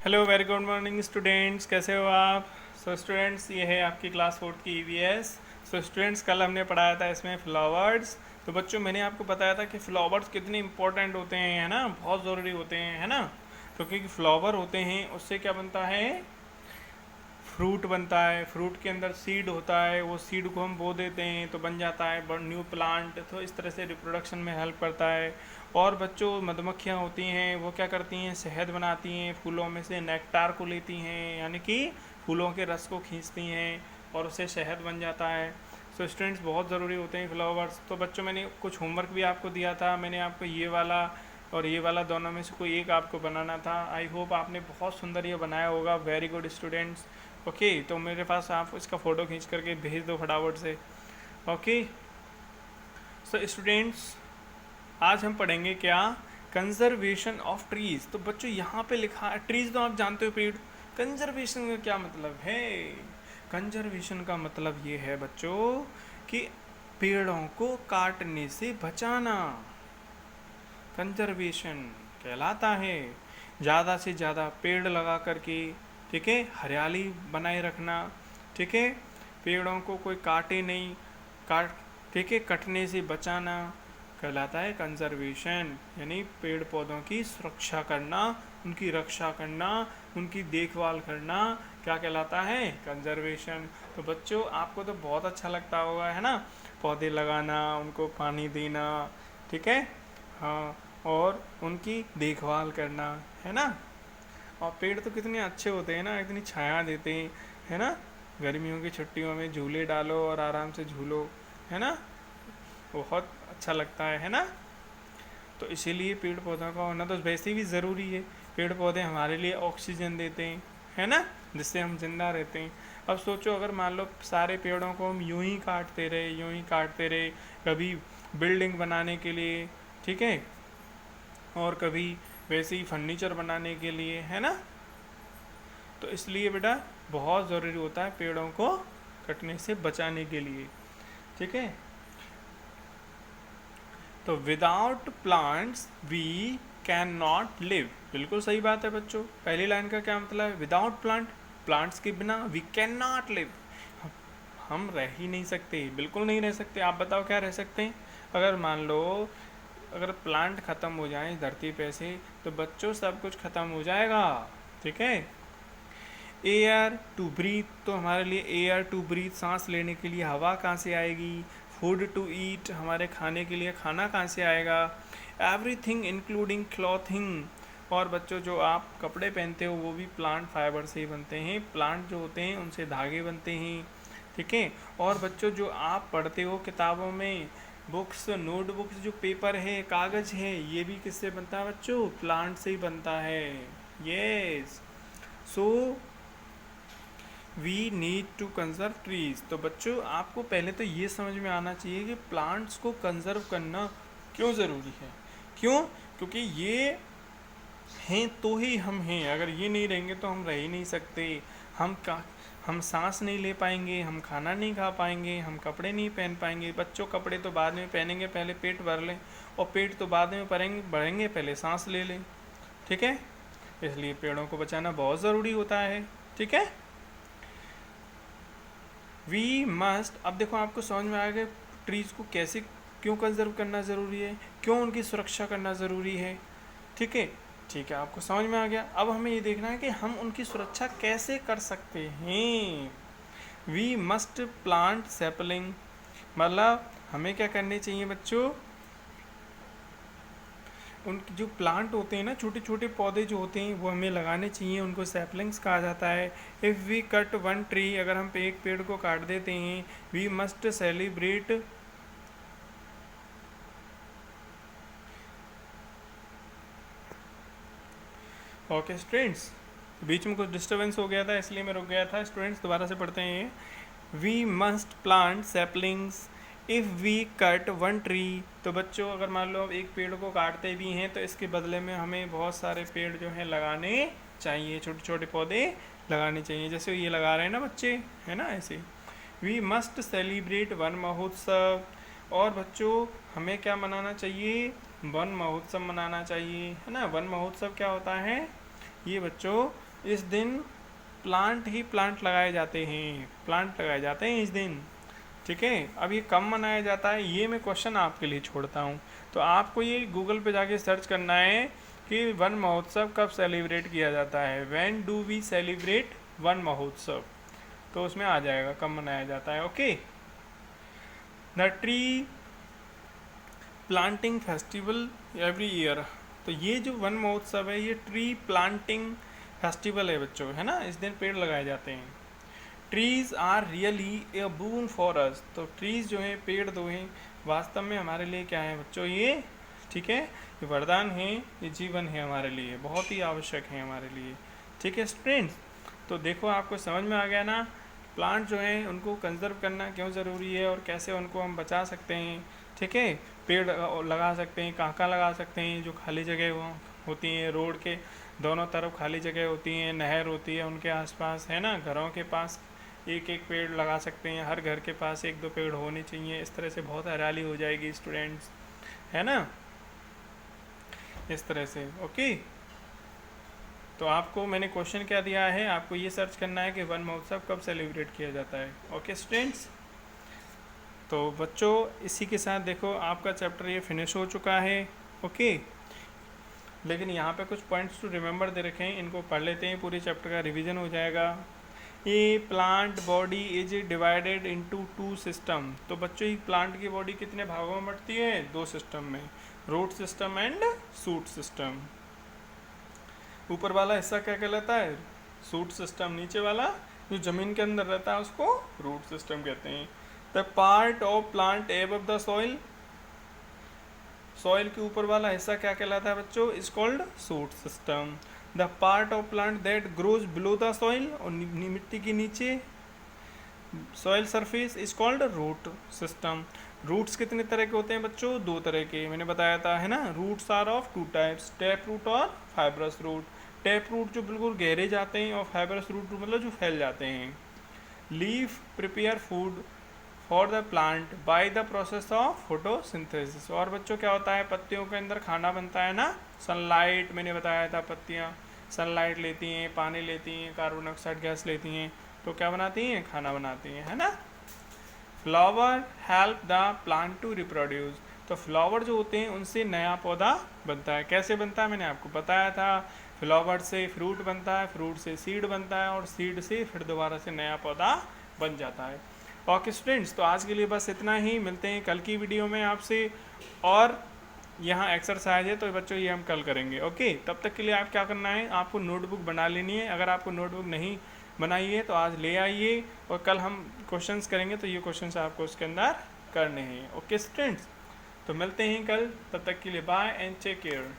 Hello very good morning students, कैसे हो आप। स्टूडेंट्स, ये है आपकी क्लास 4 की ईवीएस। स्टूडेंट्स, कल हमने पढ़ाया था इसमें फ्लावर्स। तो बच्चों, मैंने आपको बताया था कि फ्लावर्स कितने इंपॉर्टेंट होते हैं, है ना, बहुत ज़रूरी होते हैं, है ना। तो क्योंकि फ्लावर होते हैं उससे क्या बनता है, फ्रूट बनता है। फ्रूट के अंदर सीड होता है, वो सीड को हम बो देते हैं तो बन जाता है न्यू प्लांट। तो इस तरह से रिप्रोडक्शन में हेल्प करता है। और बच्चों, मधुमक्खियाँ होती हैं, वो क्या करती हैं, शहद बनाती हैं, फूलों में से नेक्टार को लेती हैं, यानी कि फूलों के रस को खींचती हैं और उससे शहद बन जाता है। सो स्टूडेंट्स, बहुत ज़रूरी होते हैं फ्लावर्स। तो बच्चों, मैंने कुछ होमवर्क भी आपको दिया था। मैंने आपको ये वाला और ये वाला दोनों में से कोई एक आपको बनाना था। आई होप आपने बहुत सुंदर ये बनाया होगा। Very good students. ओके, तो मेरे पास आप इसका फ़ोटो खींच करके भेज दो फटाफट से। ओके, सो स्टूडेंट्स, आज हम पढ़ेंगे क्या, कंजर्वेशन ऑफ ट्रीज। तो बच्चों, यहाँ पे लिखा है ट्रीज, तो आप जानते हो पेड़। कंजर्वेशन का क्या मतलब है। कंजर्वेशन का मतलब ये है बच्चों कि पेड़ों को काटने से बचाना कंजर्वेशन कहलाता है। ज़्यादा से ज़्यादा पेड़ लगा करके, ठीक है, हरियाली बनाए रखना, ठीक है, पेड़ों को कोई काटे नहीं, काट, ठीक है, कटने से बचाना कहलाता है कंजर्वेशन। यानी पेड़ पौधों की सुरक्षा करना, उनकी रक्षा करना, उनकी देखभाल करना क्या कहलाता है, कंजर्वेशन। तो बच्चों, आपको तो बहुत अच्छा लगता होगा, है ना, पौधे लगाना, उनको पानी देना, ठीक है, हाँ, और उनकी देखभाल करना, है ना। और पेड़ तो कितने अच्छे होते हैं ना, इतनी छाया देते हैं, है ना। गर्मियों की छुट्टियों में झूले डालो और आराम से झूलो, है ना, बहुत अच्छा लगता है ना। तो इसीलिए पेड़ पौधों का होना तो वैसे भी ज़रूरी है। पेड़ पौधे हमारे लिए ऑक्सीजन देते हैं, है ना, जिससे हम जिंदा रहते हैं। अब सोचो, अगर मान लो सारे पेड़ों को हम यूं ही काटते रहे, यूं ही काटते रहे, कभी बिल्डिंग बनाने के लिए, ठीक है, और कभी वैसे ही फर्नीचर बनाने के लिए, है ना। तो इसलिए बेटा बहुत ज़रूरी होता है पेड़ों को कटने से बचाने के लिए, ठीक है। तो विदाउट प्लांट्स वी कैन नॉट लिव। बिल्कुल सही बात है बच्चों। पहली लाइन का क्या मतलब है, विदाउट प्लांट, प्लांट्स के बिना वी कैन नॉट लिव, हम रह ही नहीं सकते, बिल्कुल नहीं रह सकते। आप बताओ क्या रह सकते हैं। अगर मान लो अगर प्लांट ख़त्म हो जाए धरती पे से, तो बच्चों सब कुछ ख़त्म हो जाएगा, ठीक है। एयर टू ब्रीथ, तो हमारे लिए एयर टू ब्रीथ, सांस लेने के लिए हवा कहाँ से आएगी। फूड टू ईट, हमारे खाने के लिए खाना कहाँ से आएगा। एवरीथिंग इंक्लूडिंग क्लॉथिंग, और बच्चों जो आप कपड़े पहनते हो वो भी प्लांट फाइबर से ही बनते हैं। प्लांट जो होते हैं उनसे धागे बनते हैं, ठीक है। और बच्चों, जो आप पढ़ते हो किताबों में, बुक्स, नोटबुक्स, जो पेपर है, कागज़ है, ये भी किससे बनता है बच्चों, प्लांट से ही बनता है। Yes, so we need to conserve trees. तो बच्चों, आपको पहले तो ये समझ में आना चाहिए कि प्लांट्स को कंजर्व करना क्यों ज़रूरी है। क्यों, क्योंकि ये हैं तो ही हम हैं। अगर ये नहीं रहेंगे तो हम रह ही नहीं सकते। हम सांस नहीं ले पाएंगे, हम खाना नहीं खा पाएंगे, हम कपड़े नहीं पहन पाएंगे। बच्चों, कपड़े तो बाद में पहनेंगे, पहले पेट भर लें, और पेट तो बाद में बढ़ेंगे, पहले सांस ले लें, ठीक है। इसलिए पेड़ों को बचाना बहुत ज़रूरी होता है, ठीक है। वी मस्ट, अब देखो आपको समझ में आएगा ट्रीज़ को कैसे, क्यों कंजर्व करना ज़रूरी है, क्यों उनकी सुरक्षा करना ज़रूरी है, ठीक है। ठीक है, आपको समझ में आ गया। अब हमें ये देखना है कि हम उनकी सुरक्षा कैसे कर सकते हैं। वी मस्ट प्लांट सैपलिंग, मतलब हमें क्या करने चाहिए बच्चों, उनके जो प्लांट होते हैं ना, छोटे छोटे पौधे जो होते हैं वो हमें लगाने चाहिए, उनको सैपलिंग्स कहा जाता है। If we cut one tree, अगर हम एक पेड़ को काट देते हैं, we must celebrate, okay students, बीच में कुछ डिस्टर्बेंस हो गया था इसलिए मैं रुक गया था। स्टूडेंट्स, दोबारा से पढ़ते हैं। We must plant saplings if we cut one tree. तो बच्चों, अगर मान लो एक पेड़ को काटते भी हैं तो इसके बदले में हमें बहुत सारे पेड़ जो हैं लगाने चाहिए, छोटे छोटे पौधे लगाने चाहिए, जैसे ये लगा रहे हैं ना बच्चे, है ना, ऐसे। वी मस्ट सेलिब्रेट वन महोत्सव, और बच्चों हमें क्या मनाना चाहिए, वन महोत्सव मनाना चाहिए, है ना। वन महोत्सव क्या होता है, ये बच्चों इस दिन प्लांट ही प्लांट लगाए जाते हैं, प्लांट लगाए जाते हैं इस दिन। ठीक है, अब ये कब मनाया जाता है, ये मैं क्वेश्चन आपके लिए छोड़ता हूँ। तो आपको ये गूगल पे जाके सर्च करना है कि वन महोत्सव कब सेलिब्रेट किया जाता है, when do we celebrate Van Mahotsav, तो उसमें आ जाएगा कब मनाया जाता है। Okay, the tree planting festival every year. तो ये जो वन महोत्सव है ये ट्री प्लांटिंग फेस्टिवल है बच्चों, है ना, इस दिन पेड़ लगाए जाते हैं। Trees are really a boon for us. तो ट्रीज़ जो है, पेड़ जो हैं, वास्तव में हमारे लिए क्या है बच्चों, ये ठीक है, ये वरदान है, ये जीवन है हमारे लिए, बहुत ही आवश्यक है हमारे लिए। ठीक है स्टूडेंट्स, तो देखो आपको समझ में आ गया ना, प्लांट जो हैं उनको कंजर्व करना क्यों ज़रूरी है और कैसे उनको हम बचा सकते हैं। ठीक है, पेड़ लगा सकते हैं, कहाँ लगा सकते हैं, जो खाली जगह होती हैं, रोड के दोनों तरफ खाली जगह होती हैं, नहर होती है उनके आसपास, है ना, घरों के पास एक एक पेड़ लगा सकते हैं, हर घर के पास एक दो पेड़ होने चाहिए। इस तरह से बहुत हरियाली हो जाएगी स्टूडेंट्स, है ना, इस तरह से। ओके, तो आपको मैंने क्वेश्चन क्या दिया है, आपको ये सर्च करना है कि वन महोत्सव कब सेलिब्रेट किया जाता है। ओके स्टूडेंट्स, तो बच्चों इसी के साथ देखो आपका चैप्टर ये फिनिश हो चुका है। ओके, लेकिन यहाँ पे कुछ पॉइंट्स टू रिमेंबर दे रखे हैं, इनको पढ़ लेते हैं, पूरे चैप्टर का रिवीजन हो जाएगा। A plant body is divided into two system. तो बच्चों ये प्लांट की बॉडी कितने भागों में बढ़ती है, दो सिस्टम में, root system and shoot system. ऊपर वाला हिस्सा क्या कहलाता है, शूट सिस्टम, नीचे वाला जो जमीन के अंदर रहता है उसको रूट सिस्टम कहते हैं। The part of plant above the soil, soil के ऊपर वाला हिस्सा क्या कहलाता है बच्चों, is called shoot system. The part of plant that grows below the soil, और मिट्टी के नीचे soil surface, is called root system. Roots कितने तरह के होते हैं बच्चों, दो तरह के, मैंने बताया था, है ना। Roots are of two types, tap root और फाइब्रस रूट। टैप रूट जो बिल्कुल गहरे जाते हैं, और फाइब्रस रूट मतलब जो फैल जाते हैं। Leaf prepare food for the plant by the process of photosynthesis. और बच्चों क्या होता है, पत्तियों के अंदर खाना बनता है ना, सनलाइट, मैंने बताया था, पत्तियाँ सनलाइट लेती हैं, पानी लेती हैं, कार्बन डाइऑक्साइड गैस लेती हैं, तो क्या बनाती हैं, खाना बनाती हैं, है ना। Flower help the plant to reproduce. तो फ्लावर जो होते हैं उनसे नया पौधा बनता है। कैसे बनता है, मैंने आपको बताया था, फ्लावर से फ्रूट बनता है, फ्रूट से सीड बनता है, और सीड से फिर दोबारा से नया पौधा बन जाता है। ओके स्टूडेंट्स, तो आज के लिए बस इतना ही, मिलते हैं कल की वीडियो में आपसे। और यहाँ एक्सरसाइज है तो बच्चों ये हम कल करेंगे। ओके, तब तक के लिए आप क्या करना है, आपको नोटबुक बना लेनी है। अगर आपको नोटबुक नहीं बनाई है तो आज ले आइए, और कल हम क्वेश्चंस करेंगे तो ये क्वेश्चंस आपको उसके अंदर करने हैं। ओके स्टूडेंट्स, तो मिलते हैं कल, तब तक के लिए बाय एंड टेक केयर।